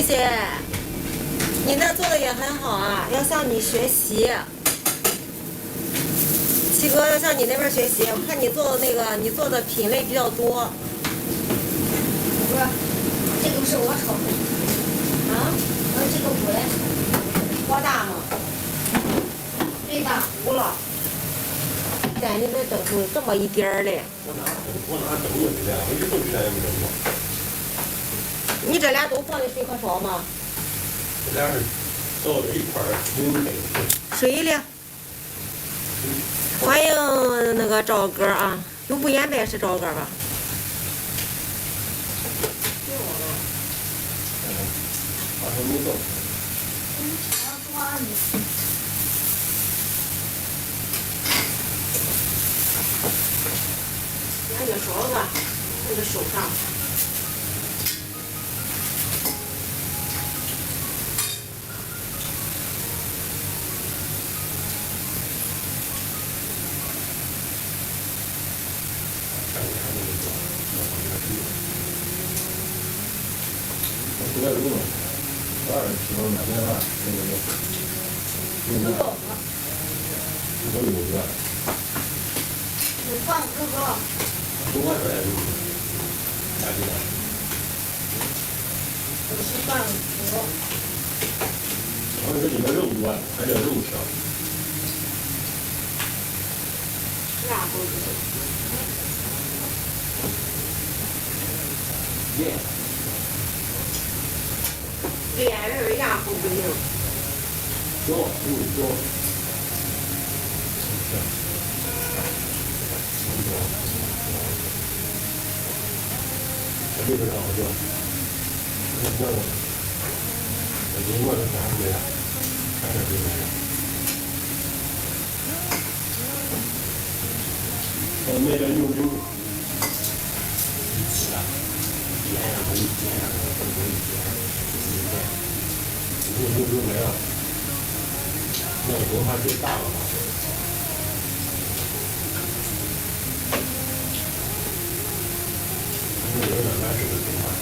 谢，你那做的也很好啊，要向你学习。七哥要向你那边学习，我看你做的那个，你做的品类比较多。不是，这个是我炒的。啊？我说这个我来炒。多大吗？最大糊了。咱你这整出这么一点儿嘞。我哪整过去的？我一顿饭也没整过。你这俩都放的水可少吗？这俩是倒在一块儿，没有开。水里。欢迎那个赵哥啊，永不言败是赵哥吧？好像没到。拿个勺子，这个手上。我在录呢，2十多买电话，那个我有个，你放哥哥。不外边录，哪里的？我是放哥。好像这里面肉多，还得肉香。啥都是。耶。恋人牙不不灵。多，多。这个上好像，我的啥没了，差点就没了。那个牛肉，一起啊，点上都一点上，都一点，牛肉没了，那个锅还最大了嘛。有点难受的情况下。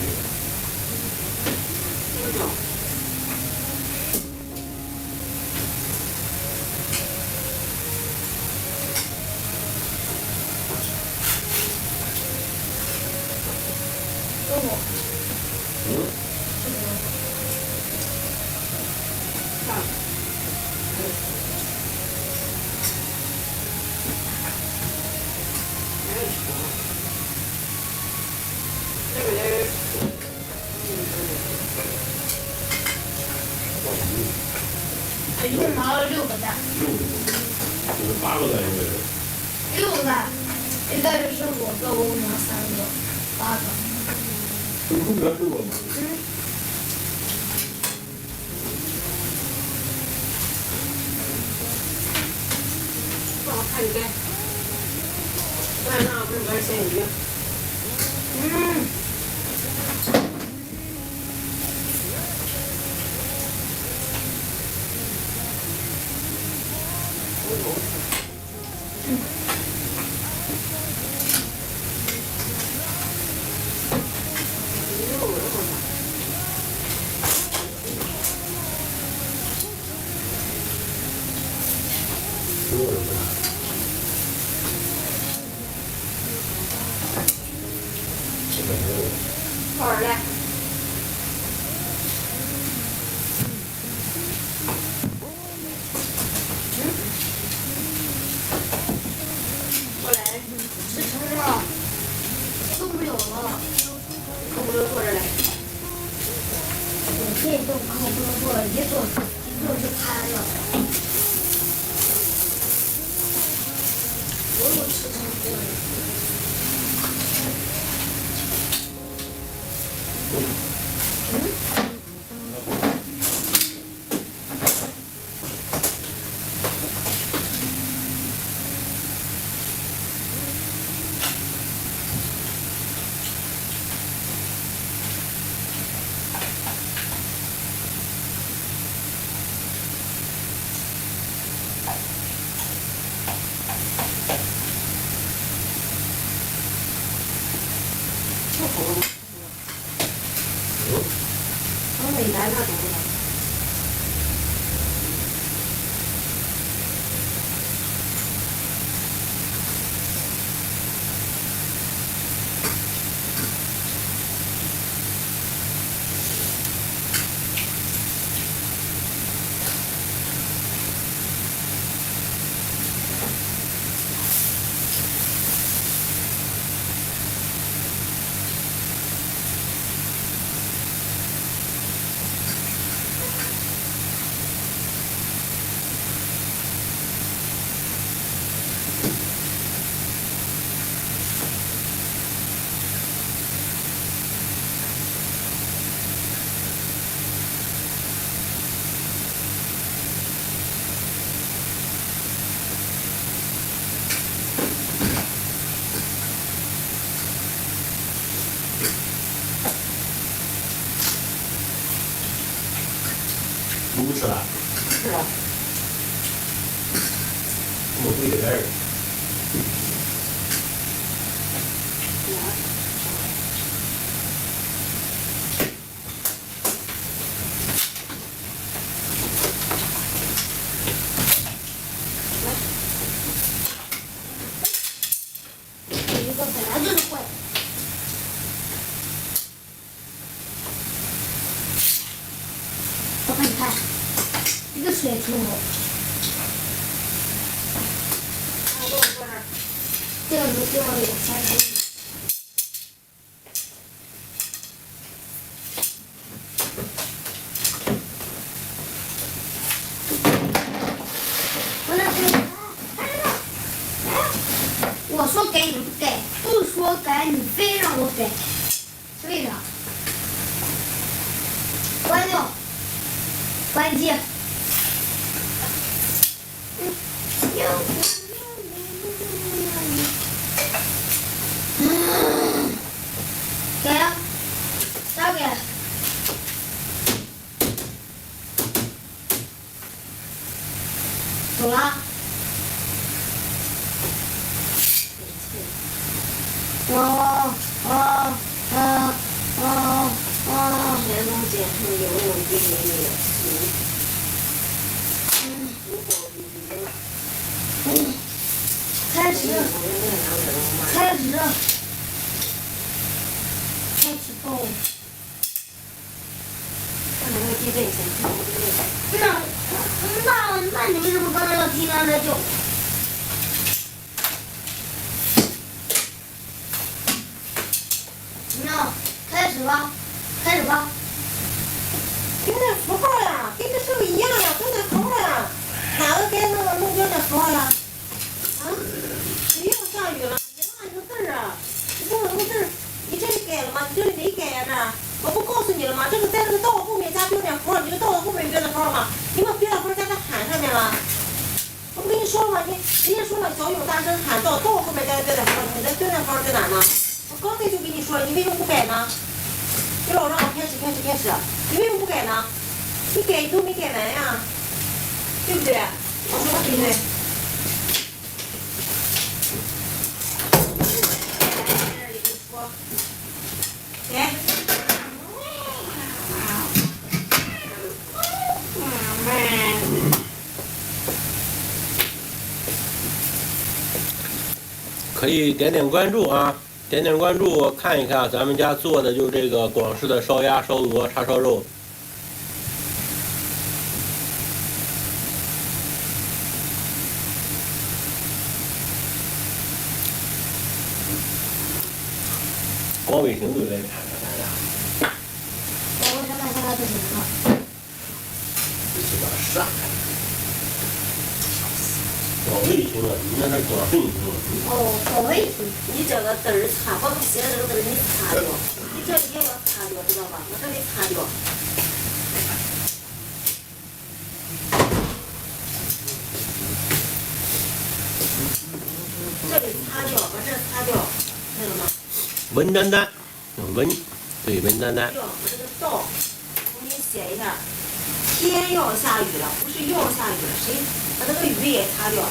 一共拿了6个蛋。就是8个蛋应该是。6个蛋，应该是我跟我拿3个，8个。中间是我吗？我看你该，那不是玩咸鱼。好嘞。过来，吃成了，都没有了。可不能坐着来。我这顿可不能做，一顿就瘫了。我有吃成这样。白菜煮的。你不吃了？是啊。我会给点儿。一个本来就是会。我看你看，一个水出头。这个你给我有钱吃。我说给你不给，不说给你非让我给，是为啥？关掉，关机。给啊，再给。走了。田中姐夫有我给你开始，开始，开始动。看那个地震先看我这个。那你为什么刚才要听他的就？那开始吧，开始吧。给点符号呀，跟这时候一样呀，整点符号呀。哪个该弄标点符号呀？啊？又要下雨了，你落一个字儿啊！你给我弄个字儿，你这里改了吗？你这里没改呀这儿？我不告诉你了吗？这个在这个逗号后面加标点符号，你这逗号后面有标点符号吗？你把标点符号加在喊上面了。我不跟你说了吗？人家说了，小勇大声喊到逗号后面加标点符号，你的标点符号在哪呢？我刚才就跟你说了，你为什么不改呢？你老让我开始，你为什么不改呢？你改你都没改完呀，对不对？我说的对不对？来。可以点点关注啊，点点关注看一看，咱们家做的就是这个广式的烧鸭、烧鹅、叉烧肉。光卫星都来看看咱俩。我为什么现在不行了？这个啥？光卫星啊，你那是光卫星。哦，光卫星。你这个字儿擦，我写的这个字儿你擦掉，你这里也要擦掉，知道吧？我这里擦掉。这里擦掉，把这擦掉，看到吗？文丹丹，文，对，文丹丹。我这个道，我给你写一下，天要下雨了，不是要下雨了，谁把那个雨也擦掉？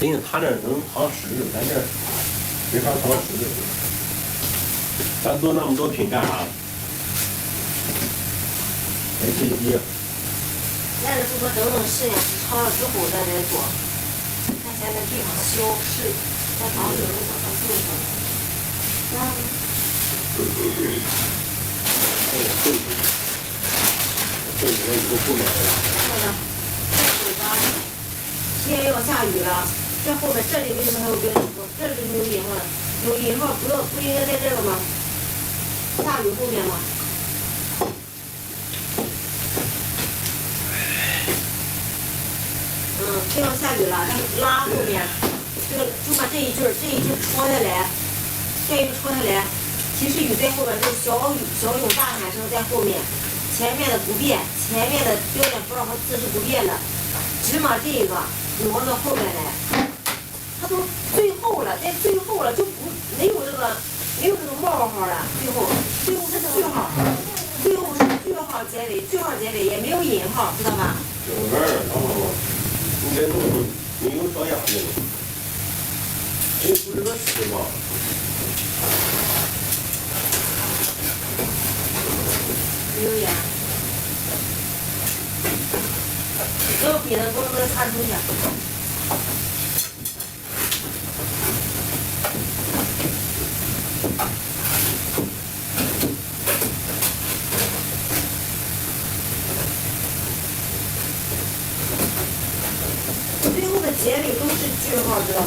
人家他这能好使，咱这没法操持的。咱做那么多品干啥？没心机啊！那如果等实验室炒了之后咱再做，咱现在地方小，咱到时候找他做一做。这里面以后不买了。好的，天要下雨了，这后面这里为什么还有别的说？这里没有引号了，有引号不应该在这个吗？下雨后面吗？天要下雨了，咱拉后面，这个就把这一句戳下来，这一句戳下来，其实雨在后面，就是小有大喊声在后面，前面的不变，前面的标点符号和字是不变的，只把这个挪到后面来，它都最后了，在最后了就不没有这个冒号了，最后是句号，最后是句号结尾，句号结尾也没有引号，知道吧？整个应该弄没有双押韵，这不是个诗吗？没有呀。有别的，给我查出去。最后的结尾都是句号，知道吗？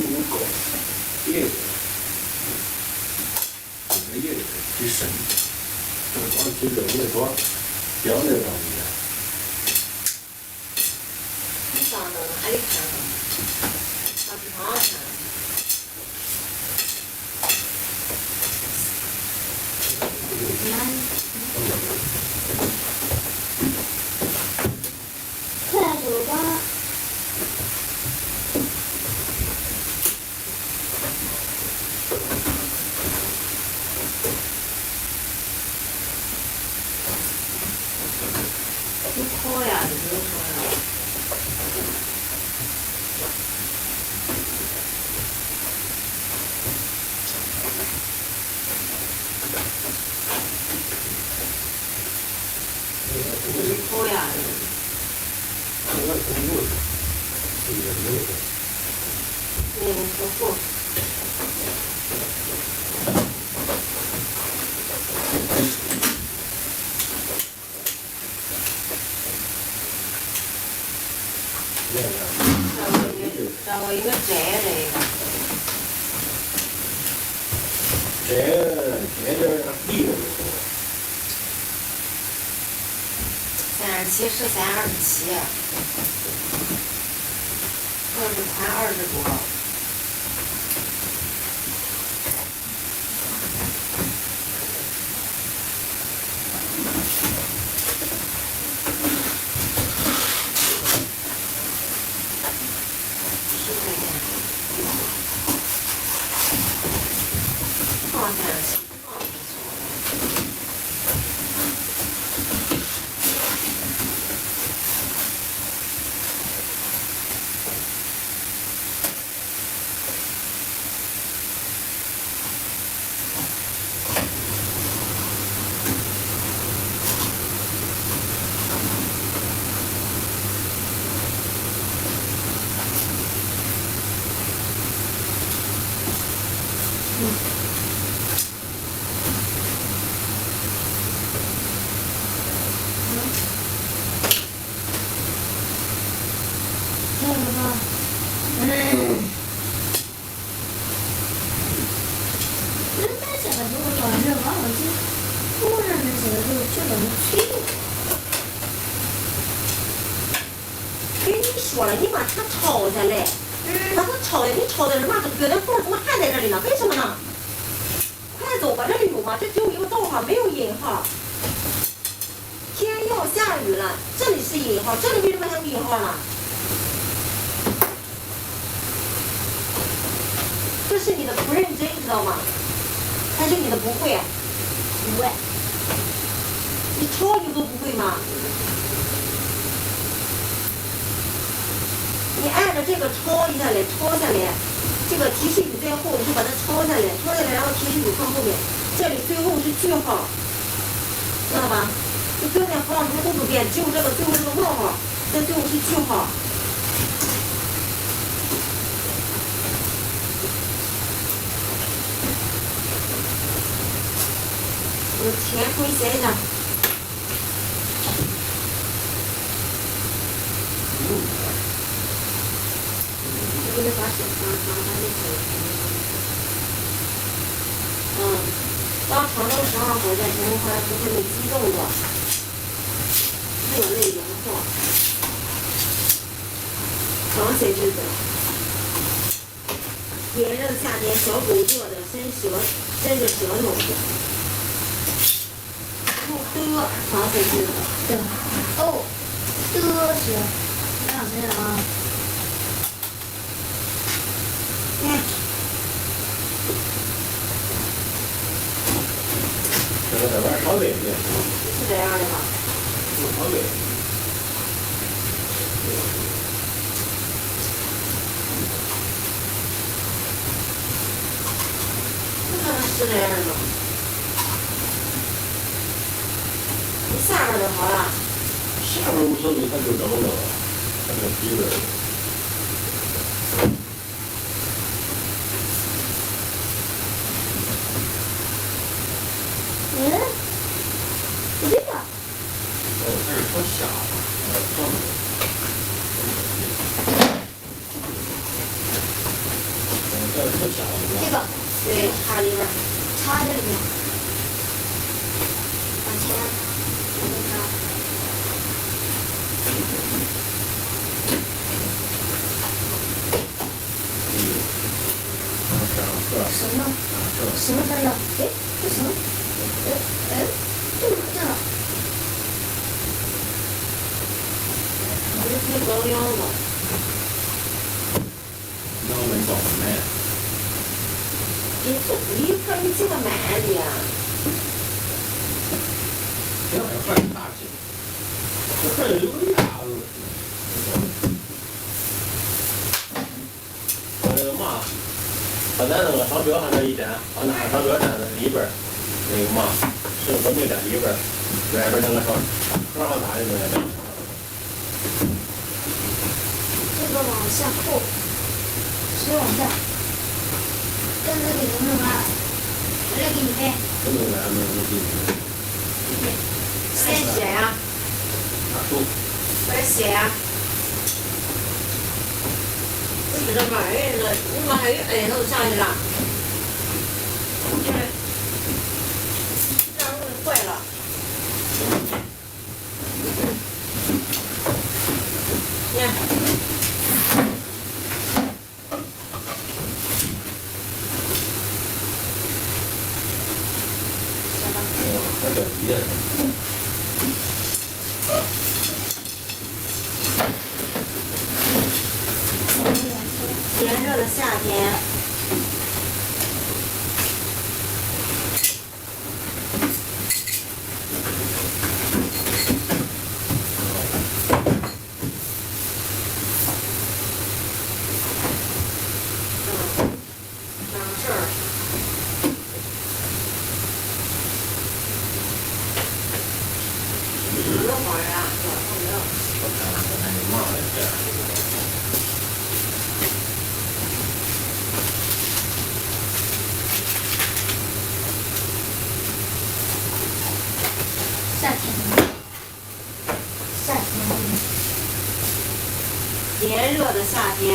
有搞业务，这个业务挺深，这个光记着那多讲那方面。你上到哪里看了？上职场看。快走吧。不考呀，你不考呀。考呀。不过。让我一个摘这个。摘点地了。37、13、27，这是宽20多。说了，你把它抄下来，把它抄的，你抄的什么？搁的缝怎么还在这里呢？为什么呢？快走吧，这里有吗？这只有一个逗号，没有引号。天要下雨了，这里是引号，这里为什么还有引号呢？这是你的不认真，知道吗？还是你的不会？不会。你抄你都不会吗？你按着这个抄一下来，抄下来，这个提示语在后，你就把它抄下来，抄下来，然后提示语放后面，这里最后是句号，知道吧？就跟那符号什么都不变，只有这个最后这个冒号，在最后是句号。我填充写一下。这个把当长征10号火箭成功后来不会被击中的，热泪盈眶。常写句子。炎热的夏天，小狗热的伸着舌头。常写句子。的哦，的是，两个人啊。这个在玩烧饼的。是这样的吧？烧饼。是这样的吗？你下边就好了。下边无所谓，它就整了，它就底边。不对呀。这是朝下这个。对，插里边。插这里面。往前。插。什么？什么声了？哎，这什么？这了。我这可以包腰子。腰没到没。你看你这个慢的呀。行，换大气。这换有个牙子。嘛，把咱那个商标上这一粘，把那商标粘在里边，那个嘛，生活名在里边，外边那个上盒上打的那个。这个往下扣，水往下。这个给他弄完，我来给你背。不弄完没有给你。先写呀。快写呀。不是这玩意儿了，你妈还有摁头上去了。这样弄坏了。炎热的夏天，省事儿。多会儿啊？我看你忙了一点。夏天。炎热的夏天，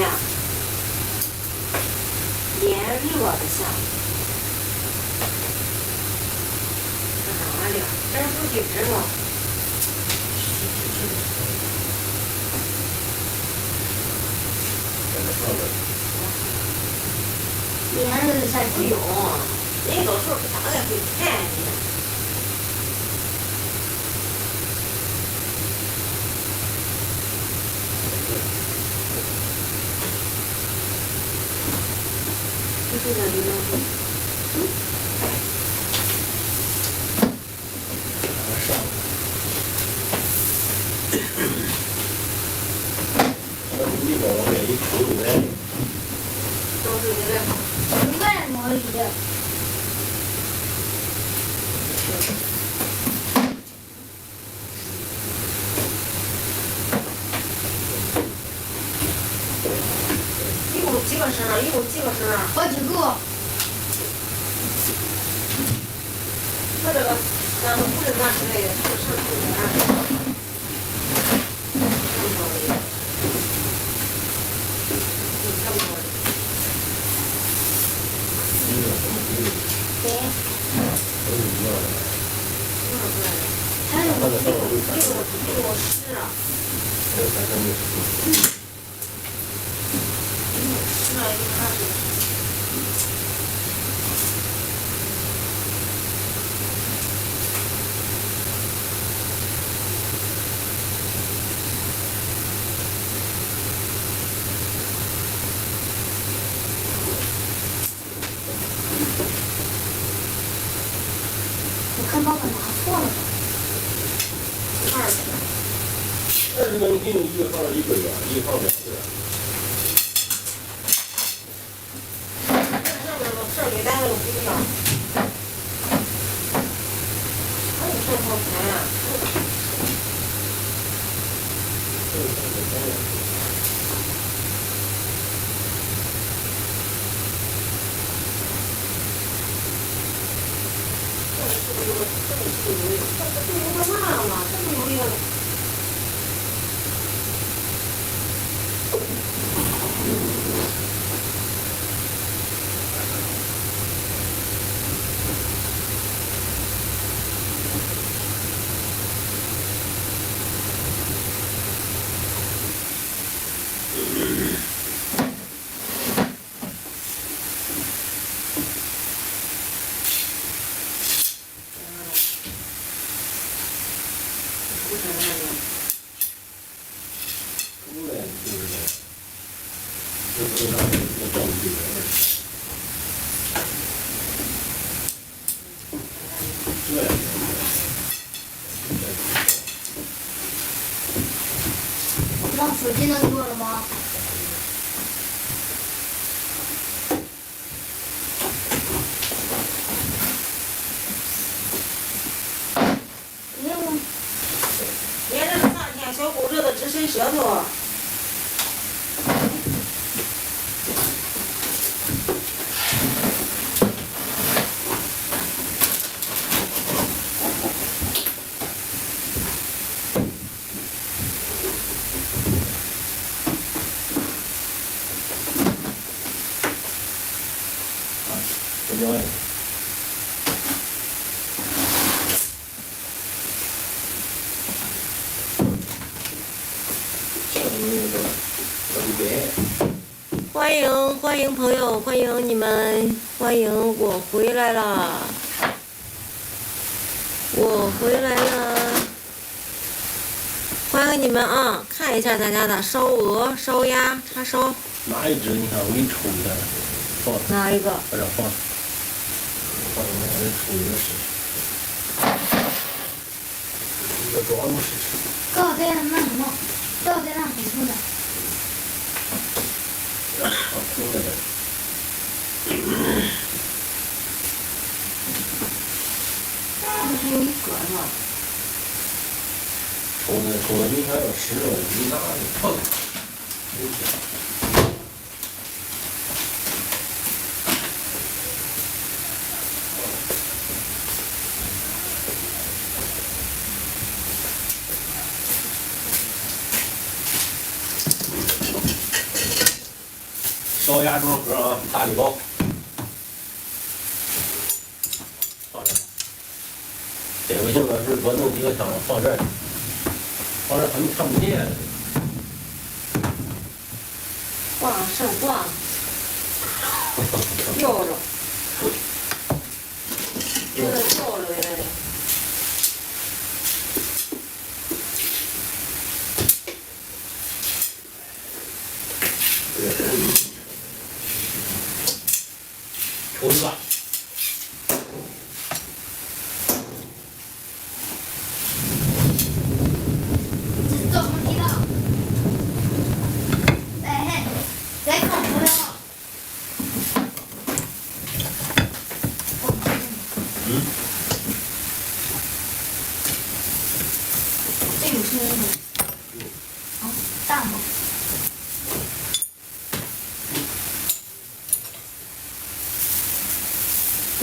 炎热的夏天，干啥呢？这不紧着吗？炎热的夏天。不用，人有时候大概会看你。这个里面。上。水的。明白毛里的。一共几个声？一共几个声？好几个。他这个咱们不是咱之类的，是声出来。对。还有10啊。我看爸爸拿错了。20个你可以用1号1个月，1号2个。上面的事儿给咱们不一样。还有这套牌啊。让手机能给我了吗？连着3天小狗热的直伸舌头。不要欢迎朋友，欢迎你们，欢迎我回来了，我回来了，欢迎你们啊！看一下大家的烧鹅、烧鸭、叉烧。哪一只？你看我给你抽一下，放哪一个？把这放，放我给抽一个试试，一个装着试试。刚好在那什么，刚好在那很痛的。抽的。这是有一个是吧？抽的，你还要湿了，你拿去碰。烧鸭装盒啊，大礼包。放这儿。这回性的是多弄几个箱子放这儿，放这儿他们看不见。挂上挂，吊着，这个吊着的。抽一个。这是造成敌的。哎，再放不了。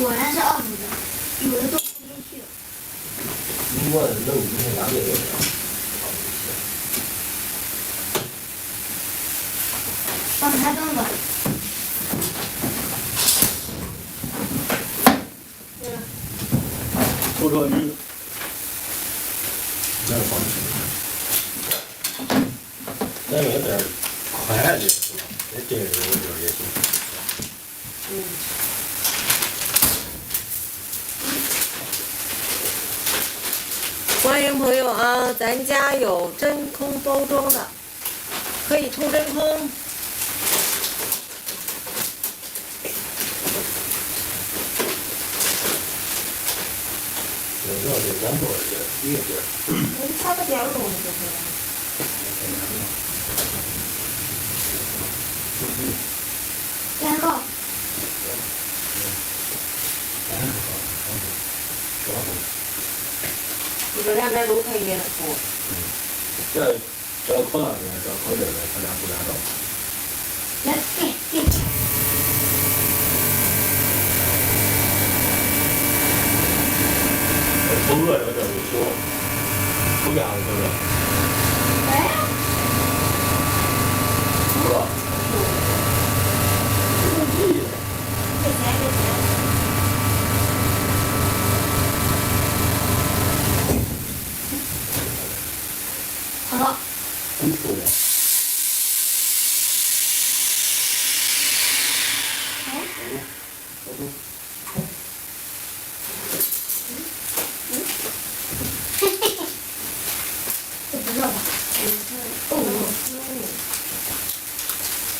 果然是澳洲的，有的都不进去。我弄一天2个月了。放台灯吧。瞅瞅你，那个方式，那个有点快的是吧？那这个有点也行。欢迎朋友啊，咱家有真空包装的，可以抽真空。要是咱多一个地儿，你插个点儿东西就可以了。然后这两边都可以抽。这口那边，这口这边，他俩不俩照。来给。头饿了这就说，不干了这个。哎。是吧？给钱。好了。真漂亮。这不热吧？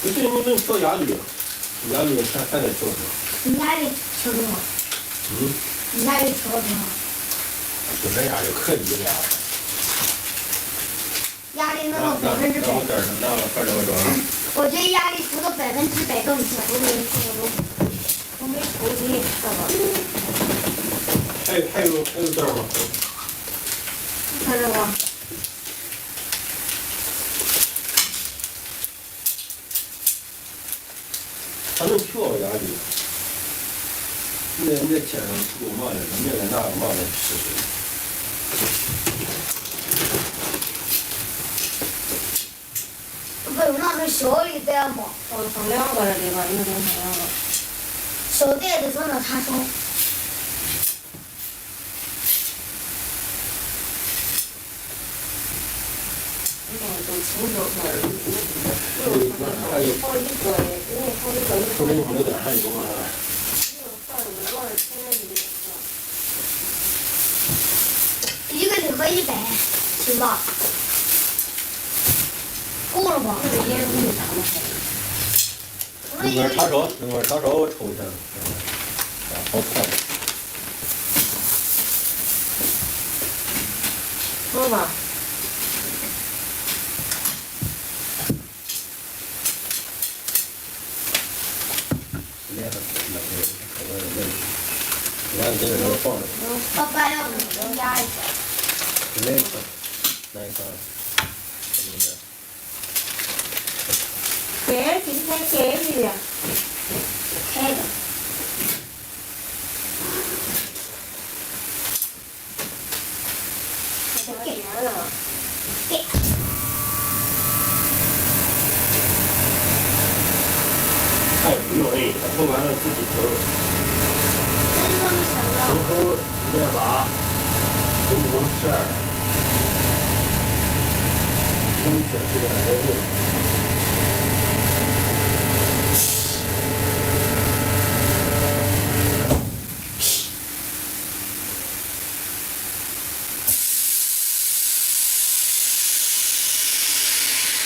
不是你能调压力，压力还得调整。你压力调多少？你压力调多少？就这样就可以了。压力能到100%。我觉得压力调到100%更强。我没抽筋，知道吧？还有字吗？看这个。他能调压力。那天上出嘛的，明天拿个嘛来试试。不用那种小的袋吗？放2个里边，一个放2个。小袋子装的它少。都清楚出来了。好一个的，因为好一个。说明你们还有吗？一个得合100，行吧？够了吧？弄根叉烧，我抽一下。好看。喝吧。把拌料增加一下。那个，今天开的呀。开的。给了。给。太不容易，他不管了自己抽。从头180，从12，从这这样来用。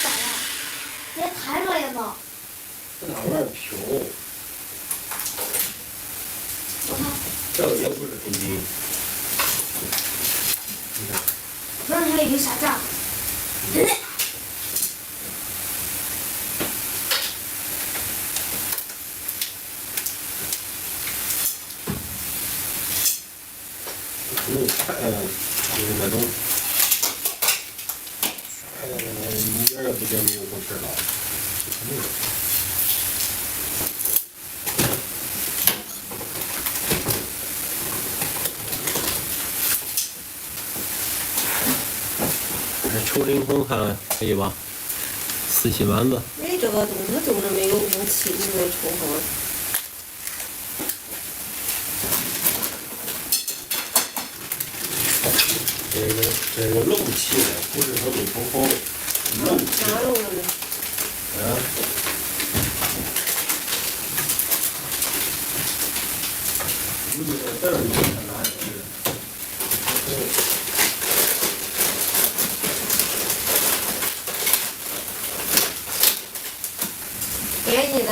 咋了？别抬出来嘛。这哪玩意儿飘？我看。这个也不是很紧。你看。不是还有啥账？就是那种，一点儿也不觉没有过气儿了，那个。手灵活看可以吧？四喜丸子。没这个东西就是没有勇气，没有冲锋。这个漏气的，不是说没冲锋，漏气。哪漏了呢？啊。你这个字儿你看哪去了？给你的。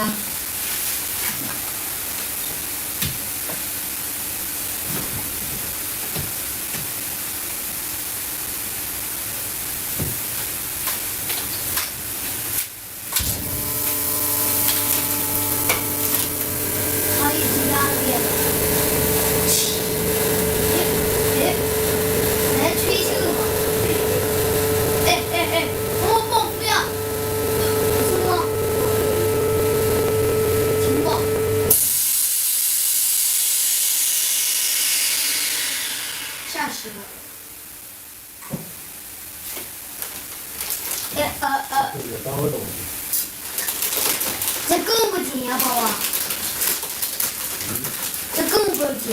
好意思压裂了。来吹气了吗？不要！什么？停吧。吓死我！这个当个东西。这更不紧呀，宝宝。这更不紧。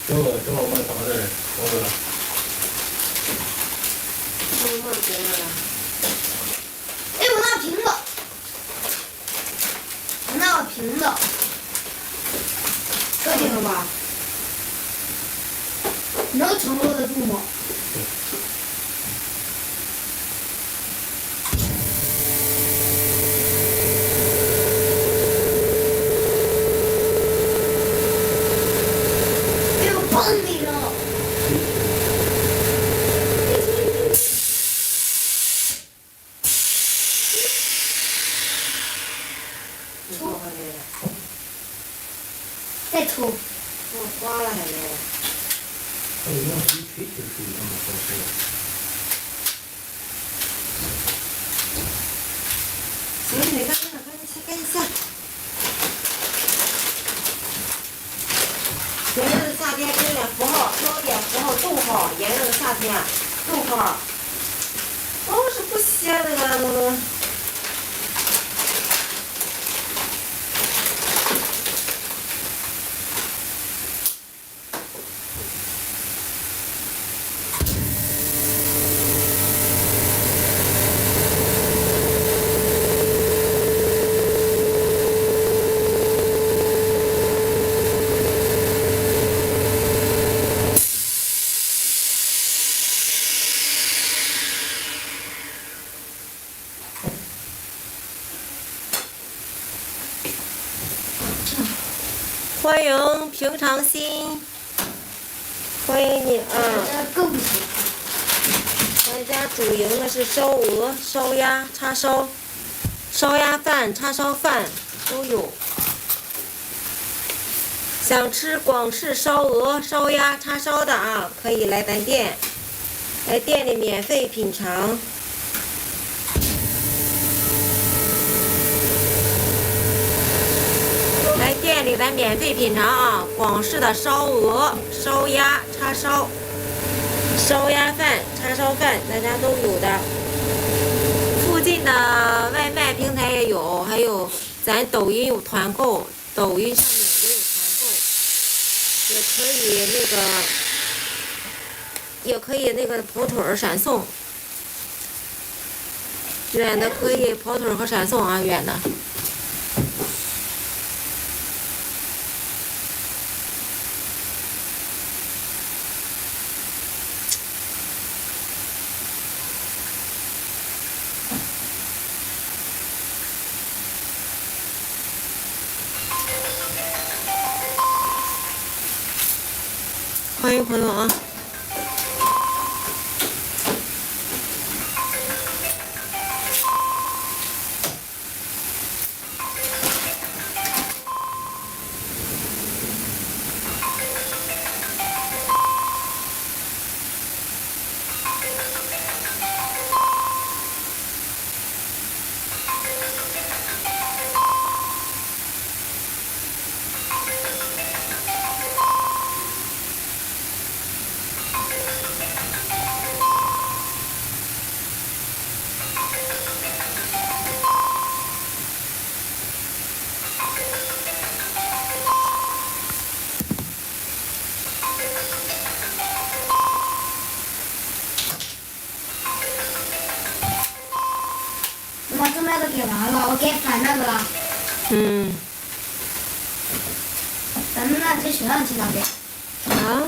正好我们放这儿，放这儿。什么给了？哎，我拿瓶子。我拿个瓶子。这地方吧。能承受得住吗？哎呦，砰的一声！你说还没了？再抽。我刮了还没了？还有让谁吹气是那么合适？行，你赶紧下。炎热的夏天，这点符号，标点符号，逗号，炎热的夏天，逗号。老是不写那个。欢迎平常心，欢迎你啊！更不行。咱家主营的是烧鹅、烧鸭、叉烧、烧鸭饭、叉烧饭都有。想吃广式烧鹅、烧鸭、叉烧的啊，可以来咱店，来店里免费品尝。来店里咱免费品尝啊！广式的烧鹅、烧鸭、叉烧、烧鸭饭、叉烧饭，大家都有的。附近的外卖平台也有，还有咱抖音有团购，抖音上面也有团购，也可以那个跑腿闪送，远的可以跑腿和闪送啊，远的。欢迎朋友啊！我把整那个给完了，我该翻那个了。嗯。咱们那去学校去那边。啊？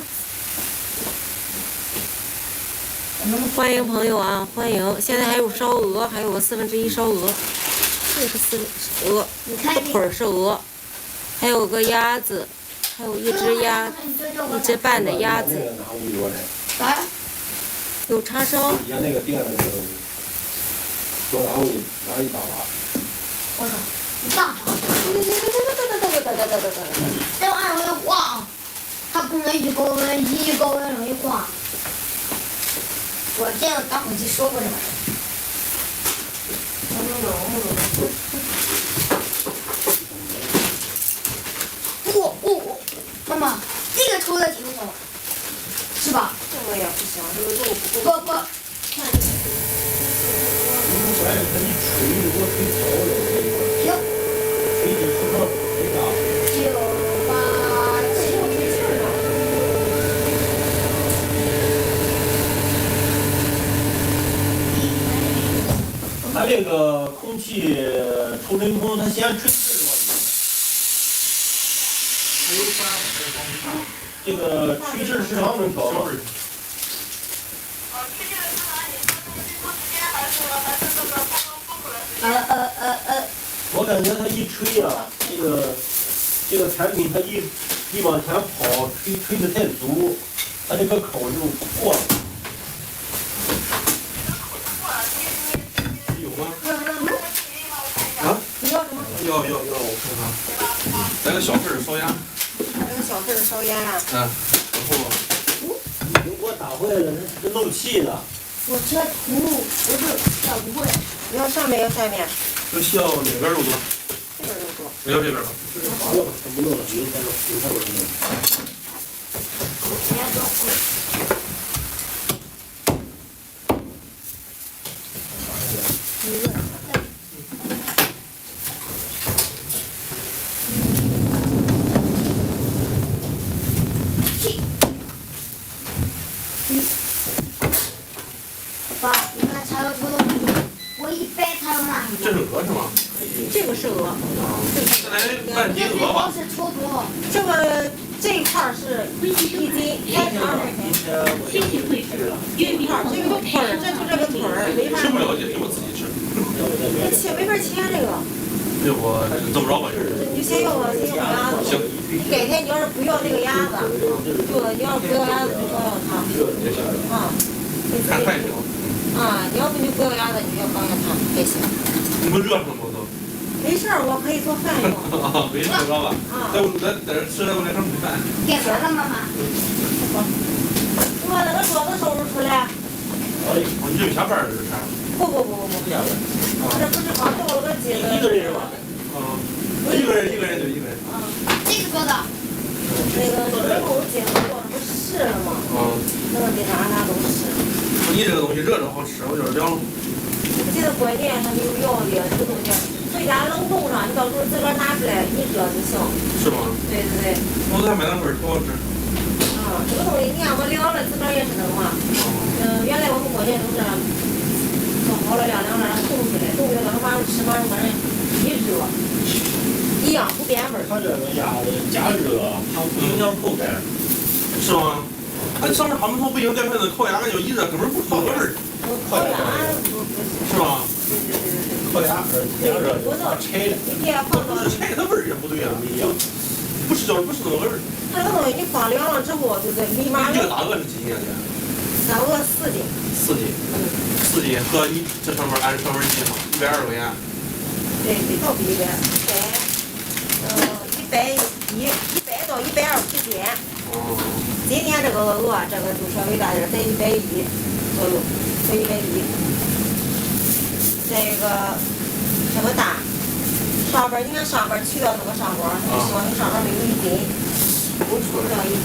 欢迎朋友啊，欢迎！现在还有烧鹅，还有个1/4烧鹅，这个是鹅，腿儿是鹅，还有个鸭子，还有一只鸭，一只半的鸭子。啥？有叉烧。底下那个垫的那个东西，多拿一大把。我操，一大把。这玩意儿容易晃，它不能一高温容易晃。我这样打火机说过这玩意儿。妈妈，这个抽的挺好，是吧？这个也不行，这个肉不够。不。它这个空气抽真空，它先吹气往里。这个吹气时长能调吗？我感觉它一吹啊，这个产品它一往前跑，吹得太足，它这个口就破了。有吗？啊？要什么？要，我看看。来个小份烧鸭。来个小份烧鸭呀。然后。你给我打坏了，这漏气了。我这图不是很会。你要上面要下面？这需要哪边肉多？这边肉多。我要这边吧。不弄了，留下了。爸，你看柴油抽的，我一掰它就烂。这是鹅是吗？这个是鹅。再来半斤鹅吧。是抽多。这一块是1斤，开条这个腿儿，这就这个腿儿，没法。吃不了也我自己吃。没法切这个。要不怎么着吧？你就先要鸭子。行。你给他，你要是不要这个鸭子，你要是不要鸭子，就光要它。啊。看太行。啊，你要不就不要鸭子，你就要光要它也行。你们热上吗都？没事儿，我可以做饭用。没事，知道吧？在这吃，在我来上米饭。点完了，妈妈。我把那个桌子收拾出来。你这有下班是啥？不下班。我这不是刚倒了个鸡子。一个人是吧？一个人对一个人。这个做的。那个水沟鸡子做的不湿了吗？那个给啥都湿。你这个东西热着好吃，我就是凉了。现在关键它没有药的，这个东西回家冷冻上，你到时候自个儿拿出来一热就行。是吗？对。我才买那份儿，挺好吃。这个东西你让我凉了，自个儿也是能嘛。原来我们过年都是做好了凉了，冻起来，冻起来了晚上吃完反正一热，一样不变味儿。它这个鸭子加热，它不影响口感，是吗？那上面他们说不影响口感，烤鸭就一热根本不出味儿。烤鸭是吧？烤鸭加热就它柴了。不是柴，它味儿也不对呀，不是那个味儿。它这个东西你放凉了之后，就是立马。这个大鹅是几斤啊？大鹅4斤。4斤。4斤和你这上面按成本计嘛，120块钱。对，到比100到120之间。今天这个鹅这个就稍微大点，在110左右，在110。再一个这个大，上边你看上边去掉那个上管，你希望你上边没有1斤，不出不了1斤。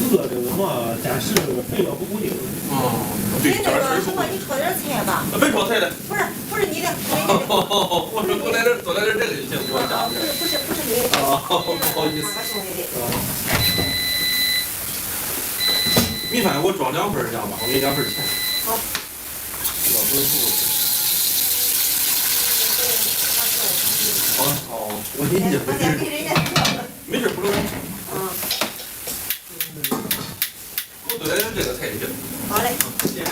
这个嘛，暂时这个肥料不固定。哦，对，你那个加水什么，你炒点菜吧。别炒菜了。不是你的，我说多来点这个就行，我加点。不是你的。啊，不好意思。米饭给我装2份这样吧，我给你2份钱。好。这个不是哦，我给你我先给人家做了。没事，不留人。嗯。给我多来点这个菜就行。好嘞。谢谢。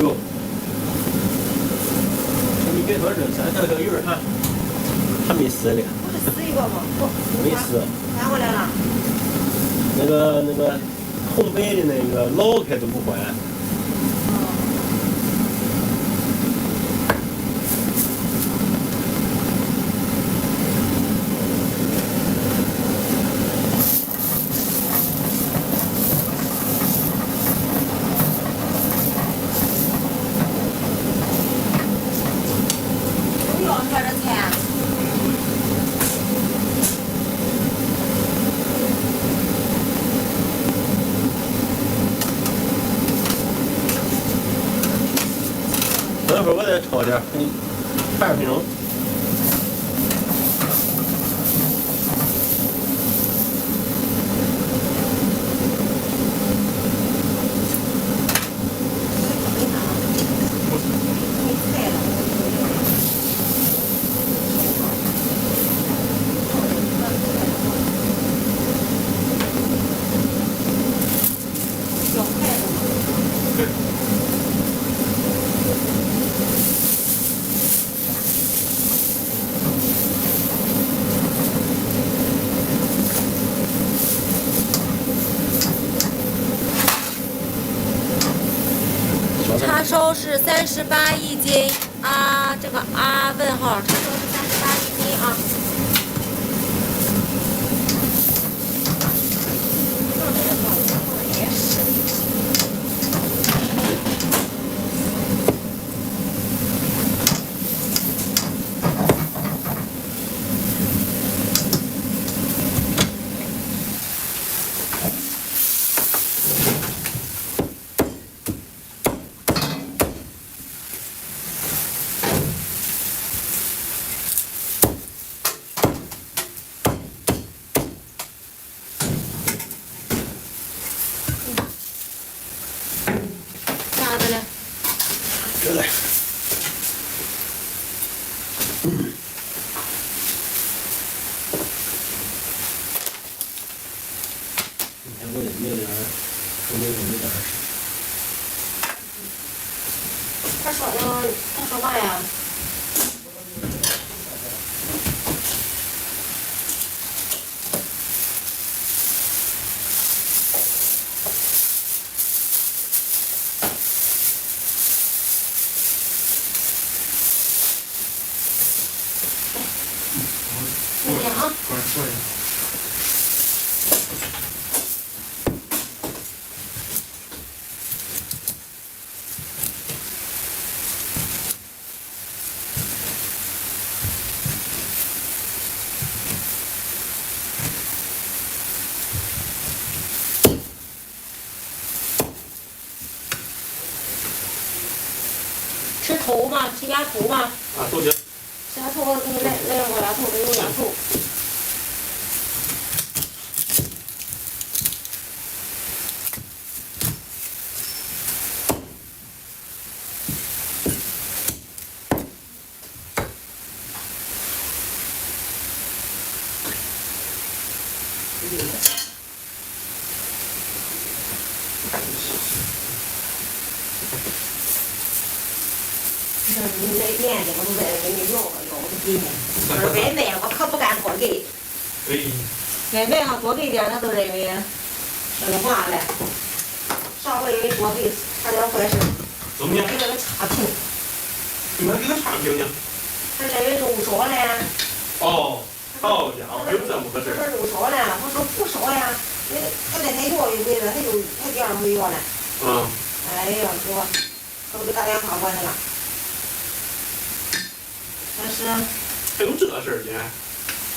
有，你别说这3条小鱼儿还没死呢。不是死一个吗？不，没死。拿回来了。那个红白的那个老开都不坏。等会儿我再炒点，半分钟。叉烧是38一斤啊，这个啊问号，叉烧是38一斤啊。啥子嘞？这来。你看我这没点儿，我没点儿。他说嘛呀？再见啊。说一下。吃头吗？吃鸭头吗？啊，都行。吃鸭头，我给你来个鸭头，给你鸭头。你这年龄我都在给你要个要，我就给你。可是外卖我可不敢多给。哎，外卖哈多给点，他都认为那个嘛嘞，上回人多给差点坏事，怎么样？给那个差评，你们还给他差评呢？他认为肉少嘞。哦，好家伙，还有这么个事他说肉少嘞，我说不少呀，他那天要一回了，他第二回要了。嗯。哎呀，说，我给打电话过去了。但是。还有这事儿呢？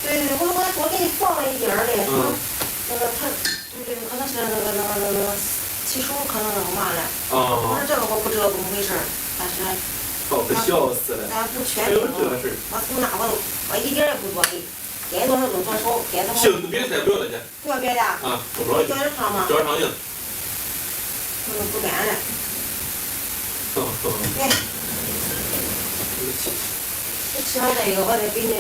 对，我多给你放了一点儿嘞，嗯。那个他，可能是那个起手可能那个嘛嘞。哦。我说这个我不知道怎么回事，但是。把我笑死了。咱不确定。我从那我一点也不多给，该多少就多少，该多少。行，别的菜不要了去。不要别的。啊，不着急。叫点汤吗？叫点汤行。我都不干了。来。你吃完这个，我再给你，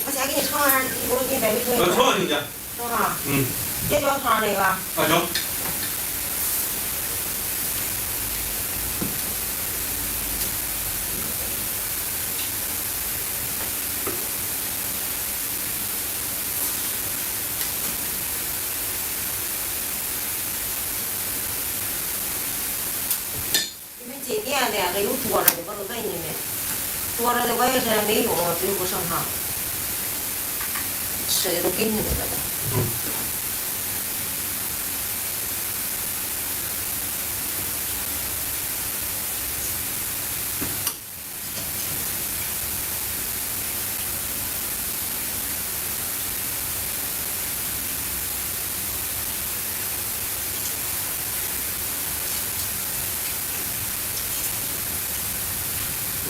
我先给你盛完，一会儿给你再给你。盛上去去。盛上。嗯。也叫汤那个。啊行。今年的这有多了的，我都问你们，多了的我也是没用，最后不剩汤，吃的都给你们了的。嗯。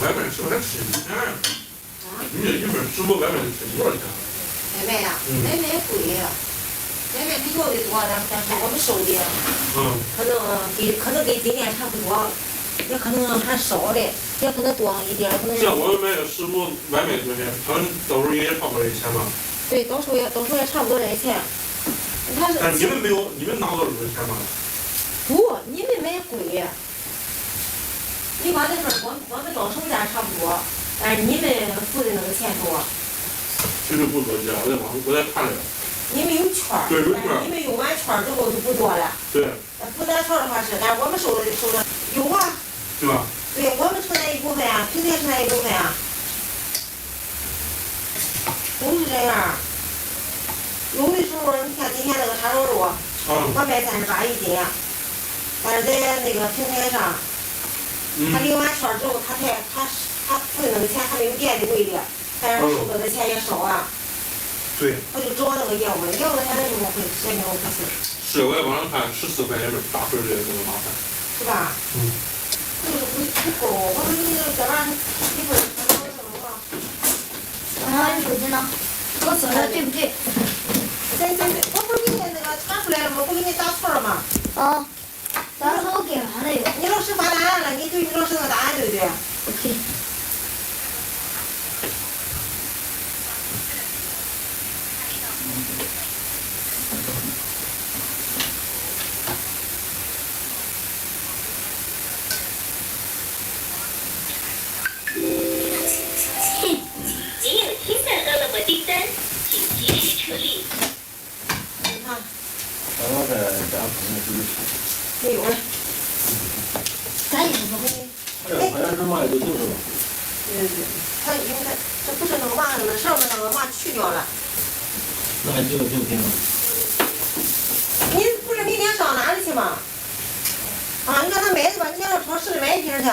外面是不是还吃米线呀？你这一份直播外面吃多少钱？外卖呀，外卖贵呀，外卖比要的多，但是我们收的，可能跟今年差不多，也可能还少嘞，也可能多一点，可能。像我们买个食谱外卖多少钱？他们到时候也差不多这钱吧？对，到时候也差不多这钱。但是你们没有，你们拿到这个钱吗？不，你们买贵。你把那份我们到手价差不多，但是你们付的那个钱多。其实不多钱，我在看着。你们有券儿，对，有券儿。你们用完券儿之后就不多了。对。不咱券的话是，但是我们收的有啊。对吧？对，我们承担一部分啊，平台承担一部分啊，都是这样。有的时候你看今天那个叉烧肉，我卖38一斤，但是在那个平台上。他领完券之后，他付的那个钱还没有店里贵的，但是收的钱也少啊。对。我就找那个业务，业务现在这么回事，也没有回事。是，我也网上看14块钱份，大份的这么麻烦。是吧？就是不够，我说你这玩意儿一份儿多少个？你手机呢？我说的对不对？对，我不是给你那个查出来了吗？不给你打错了吗？啊。当时我给完了哟。你老师发答案了，你对你老师那个答案对不对 ？OK。您有新的饿了么订单，请及时处理。你看。刚刚在家可能是。没有了。赶紧说。好像是嘛也都就是吧。对，他因为这不是那个嘛，那上面那个嘛去掉了。那就行了。你不是明天上哪里去吗？啊，你让他买去吧，你让超市里买一瓶去。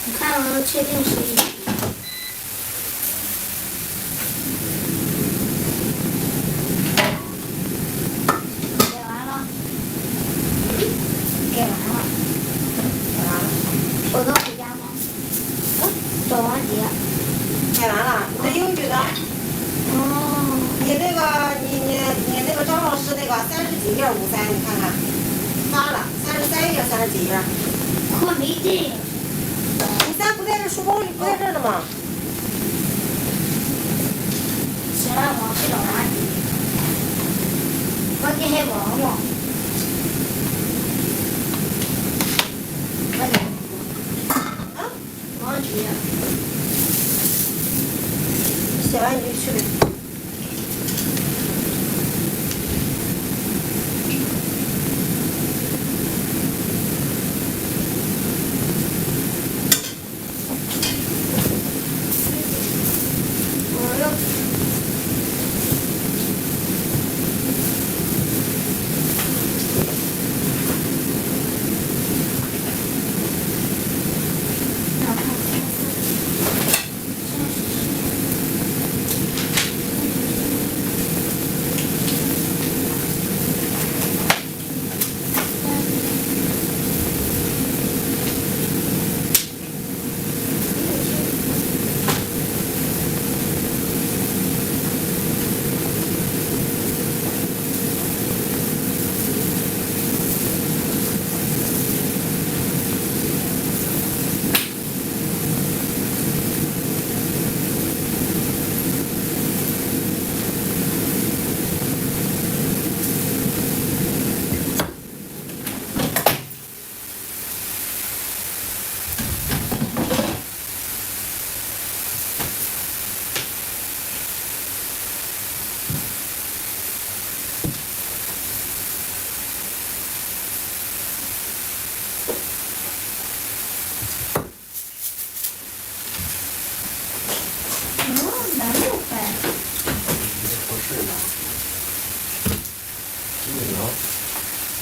你看我确定是1瓶。我能回家吗？找完碟。买完了，你这英语的。哦。你那个，你那个张老师那个30几页53，你看看，发了33页30几页。我没这个。咱不在这书包里，不在这儿呢吗？行了，我去找完碟。我给还忘了。我给。写完你就去呗。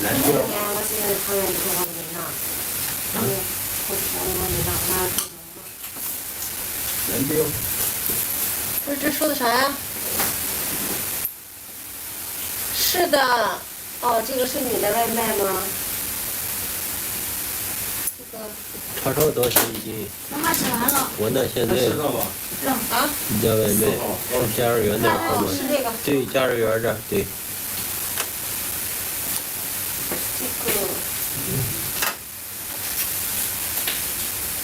蓝调。我现在讨厌这个味道，我讨厌味道，蓝调。不是这说的啥呀？是的，哦，这个是你的外卖吗？这个。叉烧多少钱一斤？妈妈吃完了。我那现在啊？你家外卖是家乐园那儿吗？是这个。对，家乐园这儿对。这个。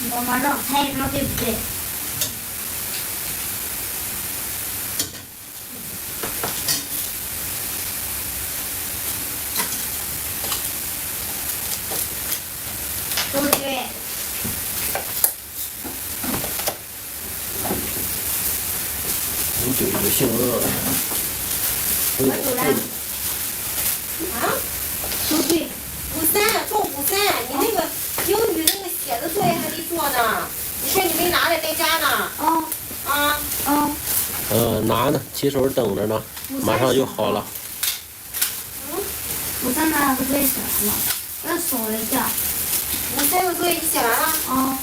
你帮忙让我猜一猜对不对？都对。你嘴就姓乐。我走了。啊？都对。做53，你那个英语那个写的作业还没做呢。你说你没拿来在家呢？拿呢，骑手等着呢，马上就好了。53拿了个作业写完了，又锁了一下。53个作业你写完了？